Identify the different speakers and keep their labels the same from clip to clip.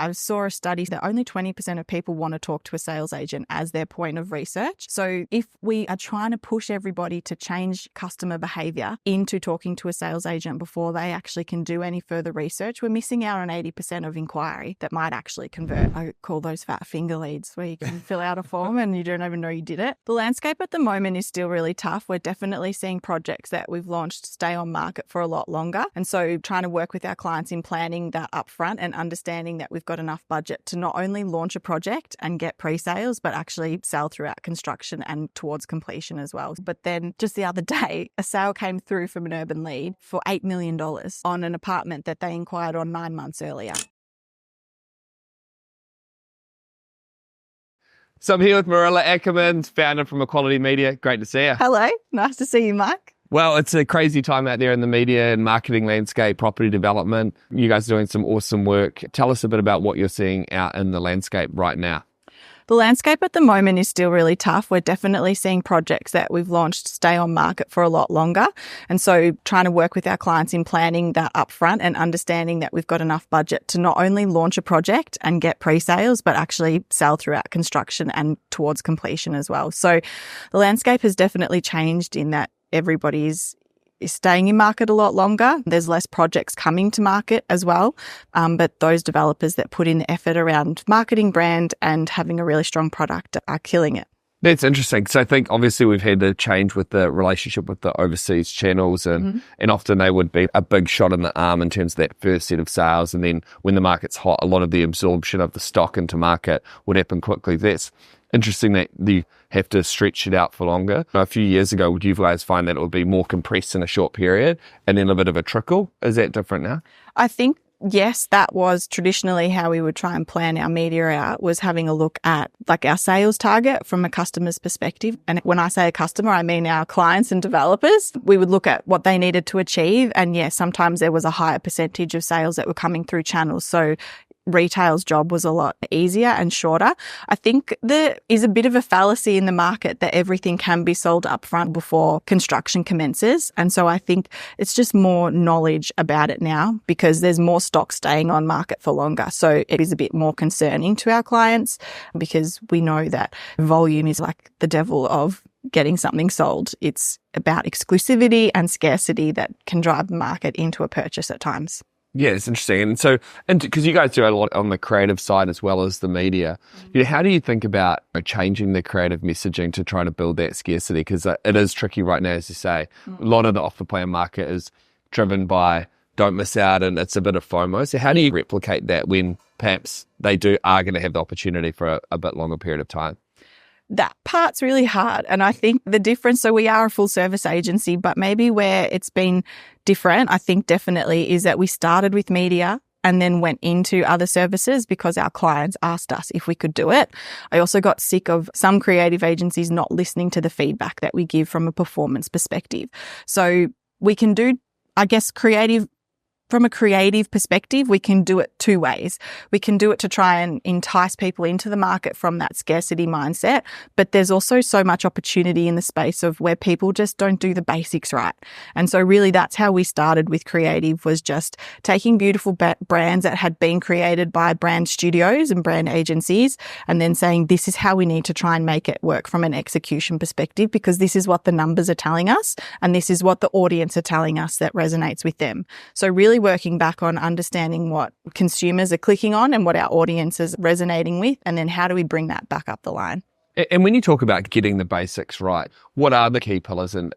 Speaker 1: I saw a study that only 20% of people want to talk to a sales agent as their point of research. So if we are trying to push everybody to change customer behavior into talking to a sales agent before they actually can do any further research, we're missing out on 80% of inquiry that might actually convert. I call those fat finger leads, where you can fill out a form and you don't even know you did it. The landscape at the moment is still really tough. We're definitely seeing projects that we've launched stay on market for a lot longer. And so trying to work with our clients in planning that upfront and understanding that we've got enough budget to not only launch a project and get pre-sales, but actually sell throughout construction and towards completion as well. But then just the other day, a sale came through from an urban lead for $8 million on an apartment that they inquired on 9 months earlier.
Speaker 2: So I'm here with Marilla Akkermans, founder from Equality Media. Great to see you.
Speaker 1: Hello. Nice to see you, Mike.
Speaker 2: Well, it's a crazy time out there in the media and marketing landscape, property development. You guys are doing some awesome work. Tell us a bit about what you're seeing out in the landscape right now.
Speaker 1: The landscape at the moment is still really tough. We're definitely seeing projects that we've launched stay on market for a lot longer. And so trying to work with our clients in planning that upfront and understanding that we've got enough budget to not only launch a project and get pre-sales, but actually sell throughout construction and towards completion as well. So the landscape has definitely changed in that everybody's is staying in market a lot longer. There's less projects coming to market as well. But those developers that put in the effort around marketing, brand, and having a really strong product are killing it.
Speaker 2: That's interesting. So I think obviously we've had a change with the relationship with the overseas channels and often they would be a big shot in the arm in terms of that first set of sales. And then when the market's hot, a lot of the absorption of the stock into market would happen quickly. That's interesting that you have to stretch it out for longer. A few years ago, would you guys find that it would be more compressed in a short period and then a bit of a trickle? Is that different now?
Speaker 1: I think, yes, that was traditionally how we would try and plan our media out, was having a look at like our sales target from a customer's perspective. And when I say a customer, I mean our clients and developers. We would look at what they needed to achieve. And yes, sometimes there was a higher percentage of sales that were coming through channels. So retail's job was a lot easier and shorter. I think there is a bit of a fallacy in the market that everything can be sold upfront before construction commences. And so I think it's just more knowledge about it now because there's more stock staying on market for longer. So it is a bit more concerning to our clients because we know that volume is like the devil of getting something sold. It's about exclusivity and scarcity that can drive the market into a purchase at times.
Speaker 2: Yeah, it's interesting. And because you guys do a lot on the creative side as well as the media, how do you think about changing the creative messaging to try to build that scarcity? Because it is tricky right now, as you say. A lot of the off-the-plan market is driven by don't miss out and it's a bit of FOMO. So how do you replicate that when perhaps they are going to have the opportunity for a bit longer period of time?
Speaker 1: That part's really hard. And I think the difference, so we are a full service agency, but maybe where it's been different, I think definitely is that we started with media and then went into other services because our clients asked us if we could do it. I also got sick of some creative agencies not listening to the feedback that we give from a performance perspective. So we can do, I guess, from a creative perspective, we can do it two ways. We can do it to try and entice people into the market from that scarcity mindset, but there's also so much opportunity in the space of where people just don't do the basics right. And so really that's how we started with creative, was just taking beautiful brands that had been created by brand studios and brand agencies and then saying this is how we need to try and make it work from an execution perspective because this is what the numbers are telling us and this is what the audience are telling us that resonates with them. So really working back on understanding what consumers are clicking on and what our audience is resonating with, and then how do we bring that back up the line?
Speaker 2: And when you talk about getting the basics right, what are the key pillars in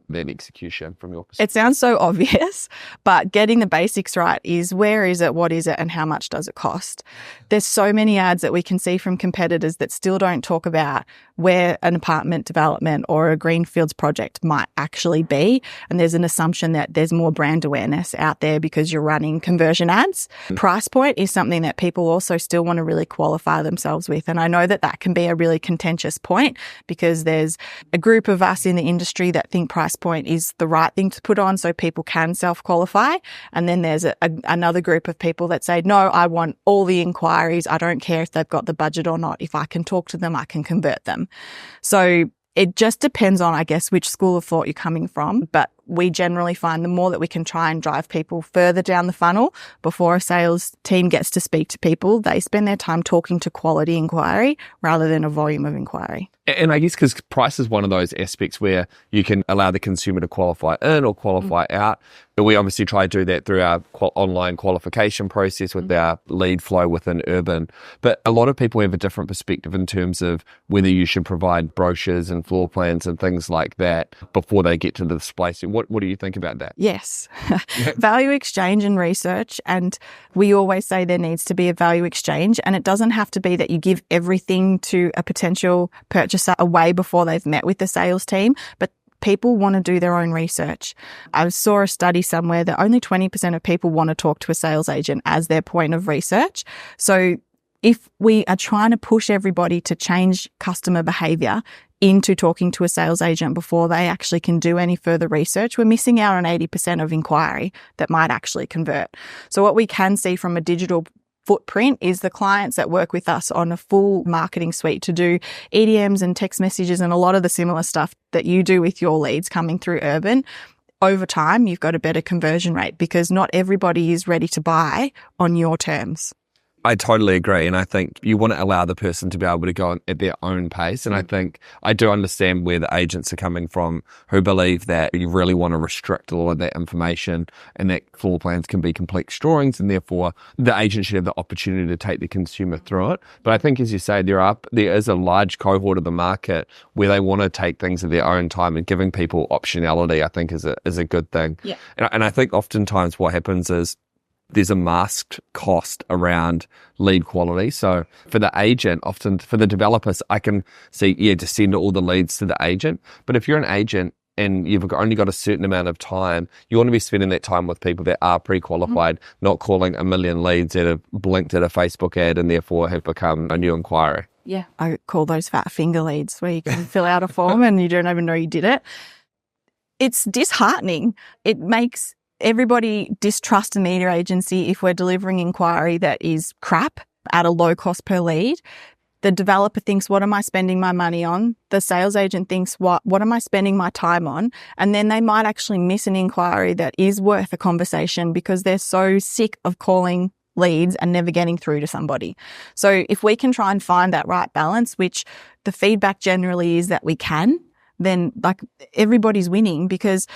Speaker 2: that execution from your perspective?
Speaker 1: It sounds so obvious, but getting the basics right is where is it, what is it, and how much does it cost? There's so many ads that we can see from competitors that still don't talk about where an apartment development or a greenfields project might actually be. And there's an assumption that there's more brand awareness out there because you're running conversion ads. Price point is something that people also still want to really qualify themselves with. And I know that that can be a really contentious point because there's a group of us in the industry that think price point is the right thing to put on so people can self-qualify. And then there's another group of people that say, no, I want all the inquiries. I don't care if they've got the budget or not. If I can talk to them, I can convert them. So it just depends on, I guess, which school of thought you're coming from. But we generally find the more that we can try and drive people further down the funnel before a sales team gets to speak to people, they spend their time talking to quality inquiry rather than a volume of inquiry.
Speaker 2: And I guess because price is one of those aspects where you can allow the consumer to qualify in or qualify out. But we obviously try to do that through our online qualification process with our lead flow within Urban. But a lot of people have a different perspective in terms of whether you should provide brochures and floor plans and things like that before they get to the display. So what do you think about that?
Speaker 1: Yes. Value exchange and research. And we always say there needs to be a value exchange. And it doesn't have to be that you give everything to a potential purchaser away before they've met with the sales team, but people want to do their own research. I saw a study somewhere that only 20% of people want to talk to a sales agent as their point of research. So if we are trying to push everybody to change customer behavior into talking to a sales agent before they actually can do any further research, we're missing out on 80% of inquiry that might actually convert. So what we can see from a digital footprint is the clients that work with us on a full marketing suite to do EDMs and text messages and a lot of the similar stuff that you do with your leads coming through Urban. Over time, you've got a better conversion rate because not everybody is ready to buy on your terms.
Speaker 2: I totally agree. And I think you want to allow the person to be able to go at their own pace. And I think I do understand where the agents are coming from who believe that you really want to restrict all of that information and that floor plans can be complex drawings and therefore the agent should have the opportunity to take the consumer through it. But I think, as you say, there is a large cohort of the market where they want to take things at their own time, and giving people optionality, I think, is a good thing.
Speaker 1: Yeah.
Speaker 2: And I think oftentimes what happens is there's a masked cost around lead quality. So for the agent, often for the developers, I can see, just send all the leads to the agent. But if you're an agent and you've only got a certain amount of time, you want to be spending that time with people that are pre-qualified, not calling a million leads that have blinked at a Facebook ad and therefore have become a new inquiry.
Speaker 1: Yeah. I call those fat finger leads where you can fill out a form and you don't even know you did it. It's disheartening. It makes everybody distrust a media agency if we're delivering inquiry that is crap at a low cost per lead. The developer thinks, what am I spending my money on? The sales agent thinks, what am I spending my time on? And then they might actually miss an inquiry that is worth a conversation because they're so sick of calling leads and never getting through to somebody. So if we can try and find that right balance, which the feedback generally is that we can, then like everybody's winning because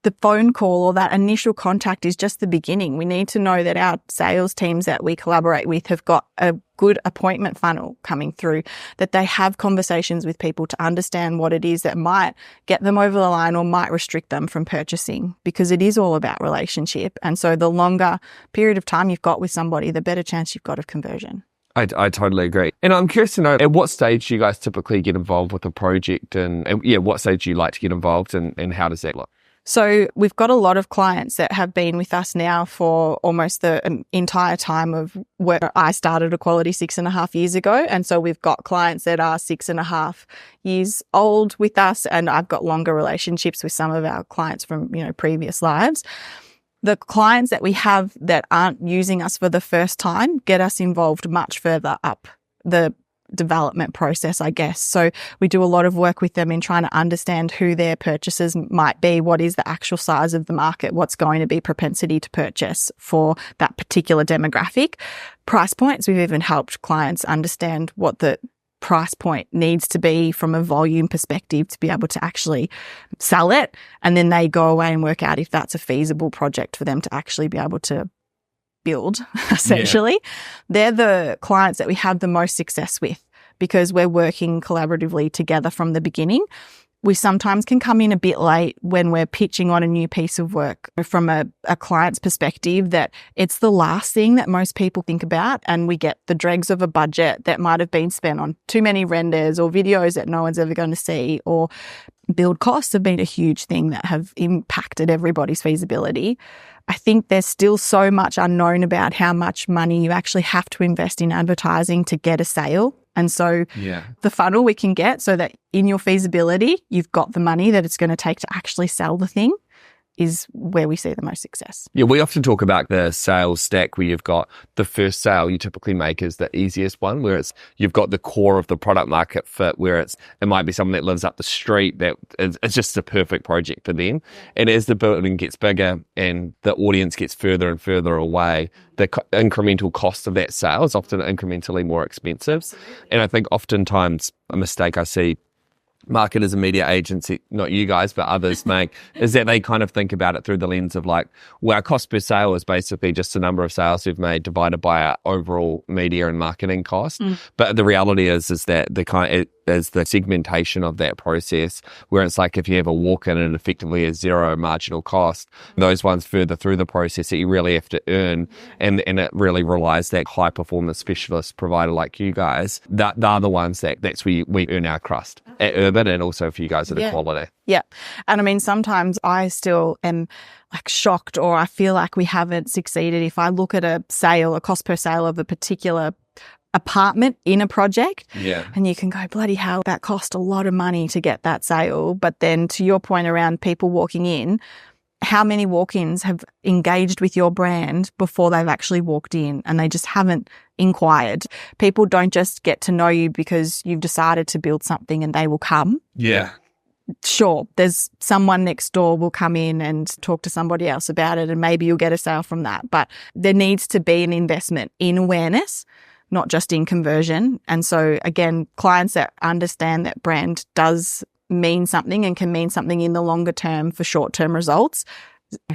Speaker 1: the phone call or that initial contact is just the beginning. We need to know that our sales teams that we collaborate with have got a good appointment funnel coming through, that they have conversations with people to understand what it is that might get them over the line or might restrict them from purchasing, because it is all about relationship. And so the longer period of time you've got with somebody, the better chance you've got of conversion.
Speaker 2: I totally agree. And I'm curious to know, at what stage do you guys typically get involved with a project and what stage do you like to get involved and how does that look?
Speaker 1: So we've got a lot of clients that have been with us now for almost the entire time of where I started Equality 6.5 years ago. And so we've got clients that are 6.5 years old with us, and I've got longer relationships with some of our clients from, previous lives. The clients that we have that aren't using us for the first time get us involved much further up the development process, I guess. So we do a lot of work with them in trying to understand who their purchases might be, what is the actual size of the market, what's going to be propensity to purchase for that particular demographic. Price points, we've even helped clients understand what the price point needs to be from a volume perspective to be able to actually sell it. And then they go away and work out if that's a feasible project for them to actually be able to build, essentially. Yeah. They're the clients that we have the most success with because we're working collaboratively together from the beginning. We sometimes can come in a bit late when we're pitching on a new piece of work from a client's perspective, that it's the last thing that most people think about, and we get the dregs of a budget that might have been spent on too many renders or videos that no one's ever going to see, or build costs have been a huge thing that have impacted everybody's feasibility. I think there's still so much unknown about how much money you actually have to invest in advertising to get a sale. And so the funnel we can get so that in your feasibility, you've got the money that it's going to take to actually sell the thing. is where we see the most success.
Speaker 2: Yeah, we often talk about the sales stack where you've got the first sale you typically make is the easiest one, where it's you've got the core of the product market fit, where it might be someone that lives up the street that it's just the perfect project for them. And as the building gets bigger and the audience gets further and further away, the incremental cost of that sale is often incrementally more expensive.
Speaker 1: Absolutely.
Speaker 2: And I think oftentimes a mistake I see marketers and media agency, not you guys, but others make, is that they kind of think about it through the lens of like, well, our cost per sale is basically just the number of sales we've made divided by our overall media and marketing cost. But the reality is that is the segmentation of that process, where it's like if you have a walk-in and effectively a zero marginal cost, those ones further through the process that you really have to earn, and it really relies that high-performance specialist provider like you guys, they're the ones that's where we earn our crust at Urban, and also for you guys at Equality.
Speaker 1: Yeah. And I mean, sometimes I still am like shocked, or I feel like we haven't succeeded if I look at a cost per sale of a particular apartment in a project.
Speaker 2: Yeah.
Speaker 1: And you can go, bloody hell, that cost a lot of money to get that sale. But then to your point around people walking in, how many walk-ins have engaged with your brand before they've actually walked in and they just haven't inquired? People don't just get to know you because you've decided to build something and they will come.
Speaker 2: Yeah.
Speaker 1: Sure, there's someone next door will come in and talk to somebody else about it and maybe you'll get a sale from that. But there needs to be an investment in awareness, not just in conversion. And so again, clients that understand that brand does mean something and can mean something in the longer term for short-term results,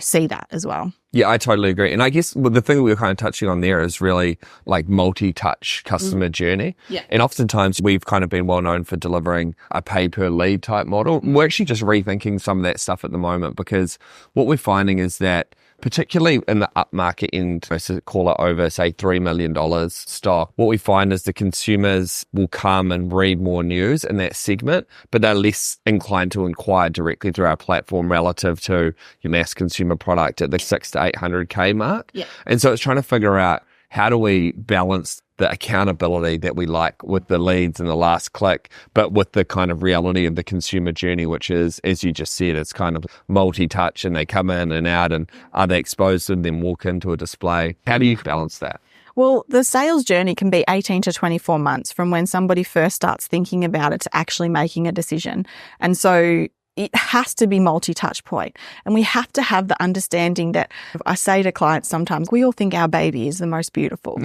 Speaker 1: see that as well.
Speaker 2: Yeah, I totally agree. And I guess the thing that we were kind of touching on there is really like multi-touch customer journey.
Speaker 1: Yeah.
Speaker 2: And oftentimes we've kind of been well known for delivering a pay per lead type model. We're actually just rethinking some of that stuff at the moment, because what we're finding is that particularly in the upmarket end, call it over, say, $3 million stock, what we find is the consumers will come and read more news in that segment, but they're less inclined to inquire directly through our platform relative to your mass consumer product at the 600 to 800K mark.
Speaker 1: Yeah.
Speaker 2: And so it's trying to figure out, how do we balance the accountability that we like with the leads and the last click, but with the kind of reality of the consumer journey, which is, as you just said, it's kind of multi-touch and they come in and out, and are they exposed and then walk into a display? How do you balance that?
Speaker 1: Well, the sales journey can be 18 to 24 months from when somebody first starts thinking about it to actually making a decision. And so it has to be multi-touch point. And we have to have the understanding that I say to clients sometimes, we all think our baby is the most beautiful.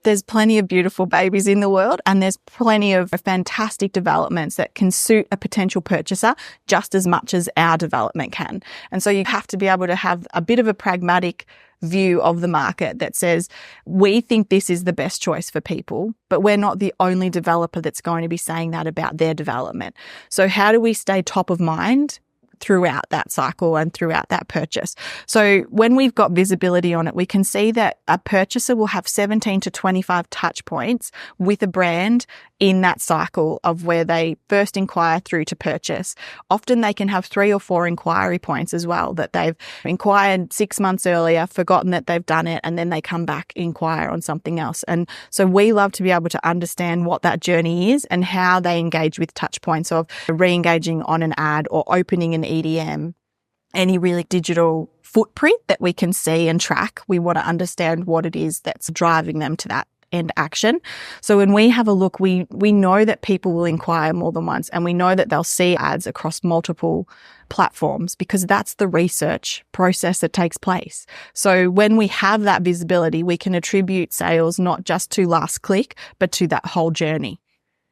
Speaker 1: There's plenty of beautiful babies in the world, and there's plenty of fantastic developments that can suit a potential purchaser just as much as our development can. And so you have to be able to have a bit of a pragmatic view of the market that says, we think this is the best choice for people, but we're not the only developer that's going to be saying that about their development. So how do we stay top of mind throughout that cycle and throughout that purchase? So when we've got visibility on it, we can see that a purchaser will have 17 to 25 touch points with a brand in that cycle of where they first inquire through to purchase. Often they can have 3 or 4 inquiry points as well, that they've inquired 6 months earlier, forgotten that they've done it, and then they come back, inquire on something else. And so we love to be able to understand what that journey is and how they engage with touch points of re-engaging on an ad or opening an EDM, any really digital footprint that we can see and track. We want to understand what it is that's driving them to that end action. So when we have a look, we know that people will inquire more than once, and we know that they'll see ads across multiple platforms because that's the research process that takes place. So when we have that visibility, we can attribute sales not just to last click, but to that whole journey.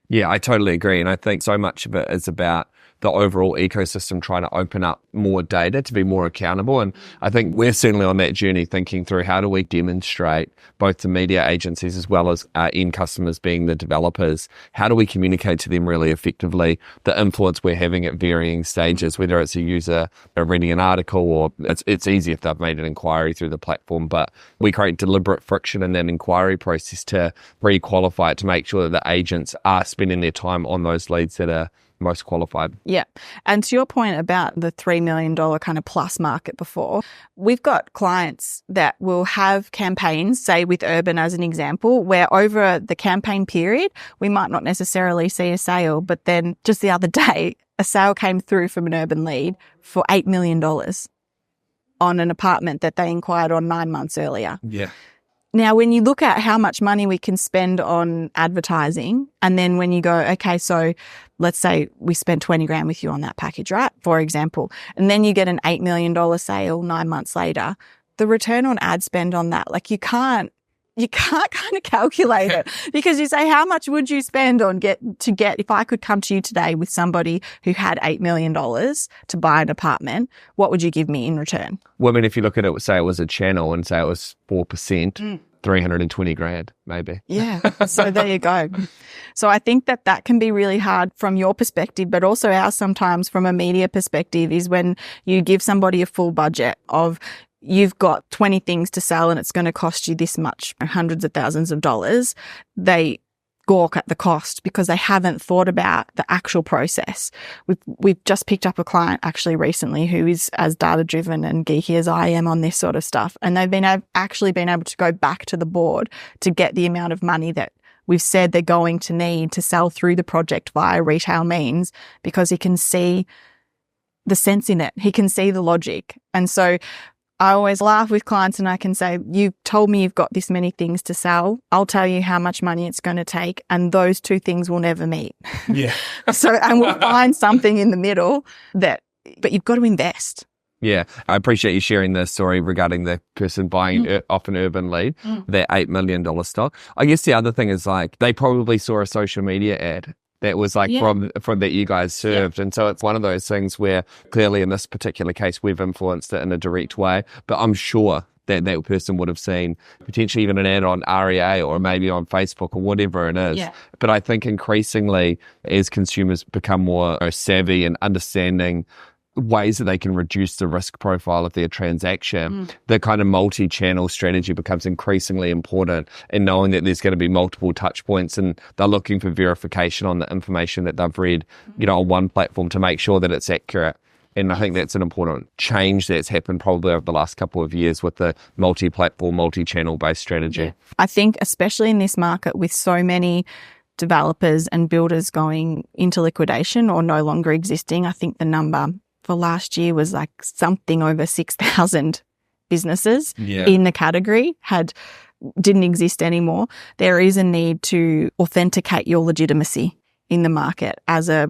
Speaker 2: Yeah, I totally agree. And I think so much of it is about the overall ecosystem trying to open up more data to be more accountable. And I think we're certainly on that journey thinking through how do we demonstrate both to media agencies as well as our end customers being the developers, how do we communicate to them really effectively the influence we're having at varying stages, whether it's a user reading an article or it's easy if they've made an inquiry through the platform, but we create deliberate friction in that inquiry process to pre-qualify it to make sure that the agents are spending their time on those leads that are most qualified.
Speaker 1: Yeah. And to your point about the $3 million kind of plus market before, we've got clients that will have campaigns, say with Urban as an example, where over the campaign period, we might not necessarily see a sale, but then just the other day, a sale came through from an Urban lead for $8 million. on an apartment that they inquired on 9 months earlier.
Speaker 2: Yeah.
Speaker 1: Now, when you look at how much money we can spend on advertising, and then when you go, okay, so let's say we spent 20 grand with you on that package, right? For example, and then you get an $8 million sale 9 months later, the return on ad spend on that, like you can't kind of calculate it, because you say, how much would you spend on if I could come to you today with somebody who had $8 million to buy an apartment, what would you give me in return?
Speaker 2: Well, I mean, if you look at it, say it was a channel and say it was 4%, 320 grand, maybe.
Speaker 1: Yeah. So there you go. So I think that can be really hard from your perspective, but also ours sometimes from a media perspective, is when you give somebody a full budget of, you've got 20 things to sell and it's going to cost you this much, hundreds of thousands of dollars. They gawk at the cost because they haven't thought about the actual process. We've just picked up a client actually recently who is as data driven and geeky as I am on this sort of stuff. And they've actually been able to go back to the board to get the amount of money that we've said they're going to need to sell through the project via retail means, because he can see the sense in it. He can see the logic. And so I always laugh with clients and I can say, you told me you've got this many things to sell. I'll tell you how much money it's going to take, and those two things will never meet.
Speaker 2: Yeah.
Speaker 1: And we'll find something in the middle but you've got to invest.
Speaker 2: Yeah. I appreciate you sharing the story regarding the person buying off an urban lead, that $8 million stock. I guess the other thing is, like, they probably saw a social media ad that was like from that you guys served. And so it's one of those things where clearly in this particular case, we've influenced it in a direct way, but I'm sure that person would have seen potentially even an ad on REA or maybe on Facebook or whatever it is. Yeah. But I think increasingly as consumers become more savvy and understanding ways that they can reduce the risk profile of their transaction, the kind of multi-channel strategy becomes increasingly important, in knowing that there's going to be multiple touch points and they're looking for verification on the information that they've read, on one platform to make sure that it's accurate. And I think that's an important change that's happened probably over the last couple of years with the multi-platform, multi-channel based strategy. Yeah.
Speaker 1: I think especially in this market with so many developers and builders going into liquidation or no longer existing, I think the number for last year was like something over 6,000 businesses in the category didn't exist anymore. There is a need to authenticate your legitimacy in the market as a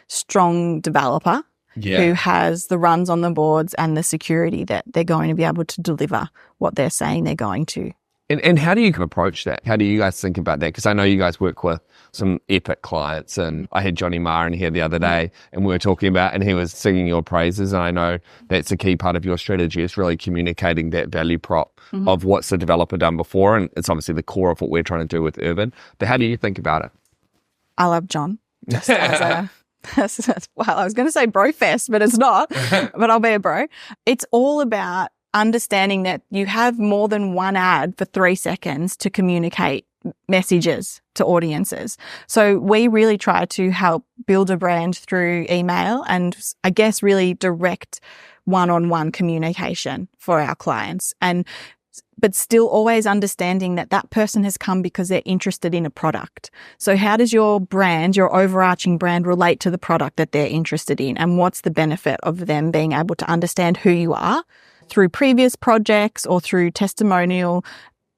Speaker 1: strong developer who has the runs on the boards and the security that they're going to be able to deliver what they're saying they're going to.
Speaker 2: And how do you approach that? How do you guys think about that? Because I know you guys work with some epic clients, and I had Johnny Marr in here the other day and we were talking about, and he was singing your praises. And I know that's a key part of your strategy, is really communicating that value prop of what's the developer done before. And it's obviously the core of what we're trying to do with Urban. But how do you think about it?
Speaker 1: I love John. Just as a, well, I was going to say bro fest, but it's not, but I'll be a bro. It's all about understanding that you have more than one ad for 3 seconds to communicate messages to audiences. So we really try to help build a brand through email and I guess really direct one-on-one communication for our clients, but still always understanding that person has come because they're interested in a product. So how does your brand, your overarching brand, relate to the product that they're interested in? And what's the benefit of them being able to understand who you are through previous projects or through testimonial?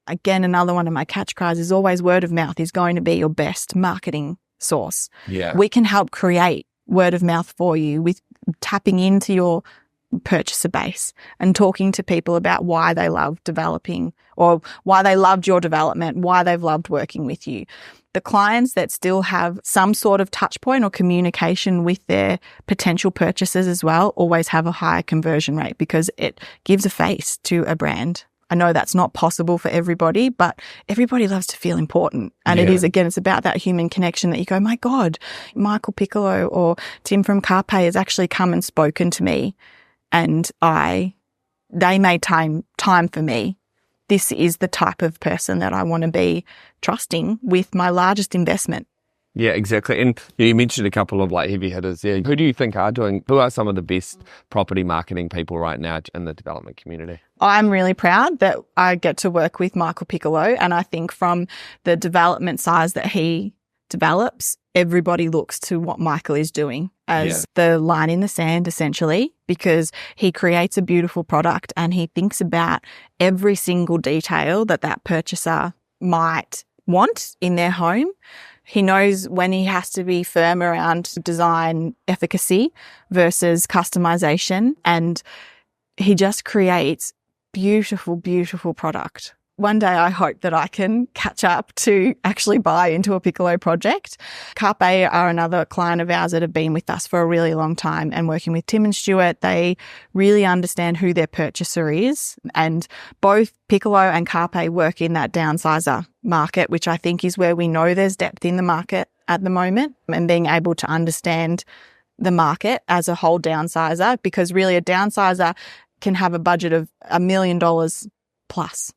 Speaker 1: Again, another one of my catch cries is always word of mouth is going to be your best marketing source. Yeah. We can help create word of mouth for you with tapping into your purchaser base and talking to people about why they love developing or why they loved your development, why they've loved working with you. The clients that still have some sort of touch point or communication with their potential purchasers as well always have a higher conversion rate because it gives a face to a brand. I know that's not possible for everybody, but everybody loves to feel important. And it is, again, it's about that human connection that you go, my God, Michael Piccolo or Tim from Carpe has actually come and spoken to me and they made time for me. This is the type of person that I want to be trusting with my largest investment.
Speaker 2: Yeah, exactly. And you mentioned a couple of like heavy hitters there. Who do you think who are some of the best property marketing people right now in the development community?
Speaker 1: I'm really proud that I get to work with Michael Piccolo. And I think from the development size that he develops, everybody looks to what Michael is doing as the line in the sand, essentially, because he creates a beautiful product and he thinks about every single detail that that purchaser might want in their home. He knows when he has to be firm around design efficacy versus customization, and he just creates beautiful, beautiful product. One day I hope that I can catch up to actually buy into a Piccolo project. Carpe are another client of ours that have been with us for a really long time, and working with Tim and Stuart, they really understand who their purchaser is. And both Piccolo and Carpe work in that downsizer market, which I think is where we know there's depth in the market at the moment, and being able to understand the market as a whole downsizer, because really a downsizer can have a budget of $1 million plus.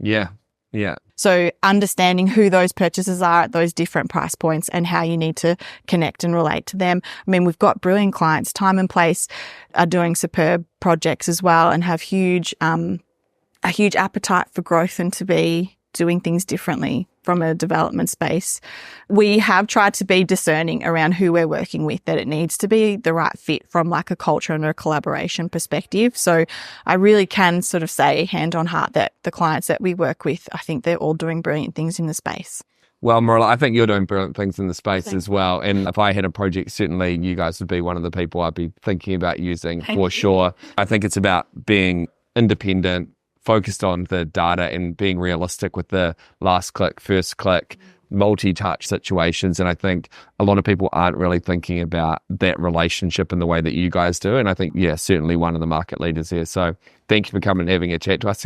Speaker 2: Yeah. Yeah.
Speaker 1: So understanding who those purchasers are at those different price points and how you need to connect and relate to them. I mean, we've got brilliant clients. Time and Place are doing superb projects as well and have a huge appetite for growth and to be doing things differently from a development space. We have tried to be discerning around who we're working with, that it needs to be the right fit from like a culture and a collaboration perspective. So I really can sort of say hand on heart that the clients that we work with, I think they're all doing brilliant things in the space.
Speaker 2: Well, Marilla, I think you're doing brilliant things in the space as well. And if I had a project, certainly you guys would be one of the people I'd be thinking about using for sure. I think it's about being independent, focused on the data and being realistic with the last click, first click, multi-touch situations. And I think a lot of people aren't really thinking about that relationship in the way that you guys do. And I think, certainly one of the market leaders here. So thank you for coming and having a chat to us.